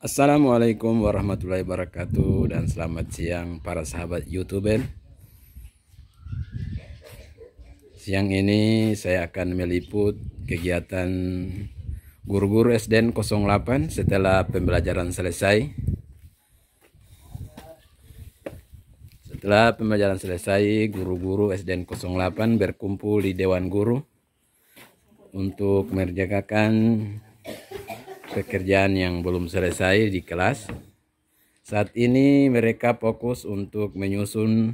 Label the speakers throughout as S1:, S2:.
S1: Assalamualaikum warahmatullahi wabarakatuh dan selamat siang para sahabat YouTuber. Siang ini saya akan meliput kegiatan guru-guru SDN 08 setelah pembelajaran selesai. Setelah pembelajaran selesai, guru-guru SDN 08 berkumpul di Dewan Guru untuk mengerjakan pekerjaan yang belum selesai di kelas. Saat ini mereka fokus untuk menyusun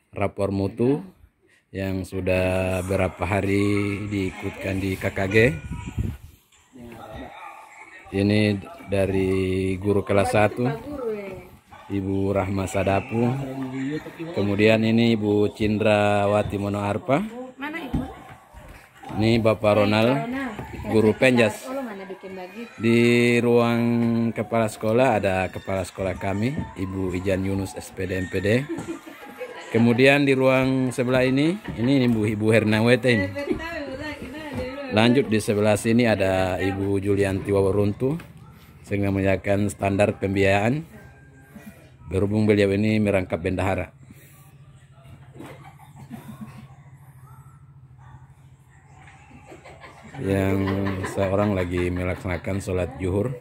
S1: rapor mutu yang sudah berapa hari diikutkan di KKG. Ini dari guru kelas 1, Ibu Rahma Sadapu. Kemudian ini Ibu Cindrawati Monoarpa. Ini Bapak Ronald, guru Penjas. Di ruang kepala sekolah ada kepala sekolah kami, Ibu Ijan Yunus SPD MPD. Kemudian di ruang sebelah ini Ibu Hernawete ini. Lanjut di sebelah sini ada Ibu Julianti Waworuntu, sehingga menjalankan standar pembiayaan. Berhubung beliau ini merangkap bendahara. Yang seorang lagi melaksanakan sholat zuhur.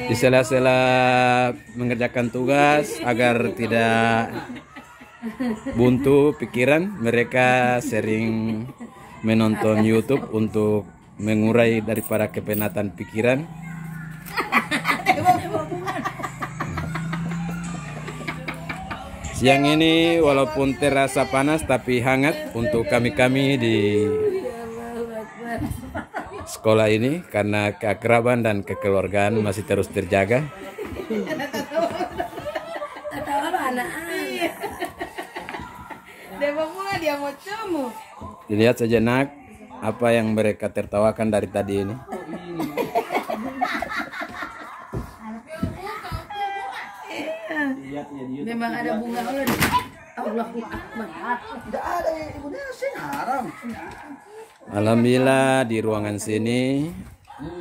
S1: Di sela-sela mengerjakan tugas agar tidak buntu pikiran, mereka sering menonton YouTube untuk mengurai daripada kepenatan pikiran. Siang ini walaupun terasa panas tapi hangat untuk kami-kami di sekolah ini karena keakraban dan kekeluargaan masih terus terjaga. Dilihat sejenak apa yang mereka tertawakan dari tadi ini.
S2: Memang ada bunga Allahu Akbar.
S3: Tidak ada ibu haram.
S1: Alhamdulillah di ruangan sini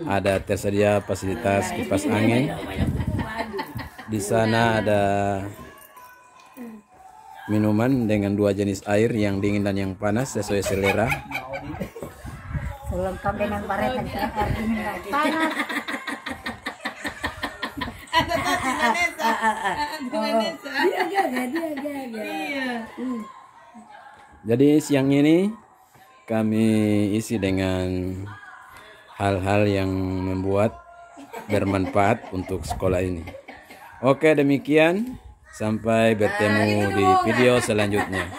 S1: ada tersedia fasilitas kipas angin. Di sana ada minuman dengan 2 jenis air, yang dingin dan yang panas sesuai selera.
S2: Lengkap dengan paretan air dingin lagi. Panas.
S1: Jadi siang ini kami isi dengan hal-hal yang membuat bermanfaat untuk sekolah ini. Oke, demikian, sampai bertemu di video selanjutnya.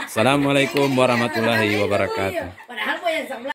S1: Assalamualaikum warahmatullahi wabarakatuh.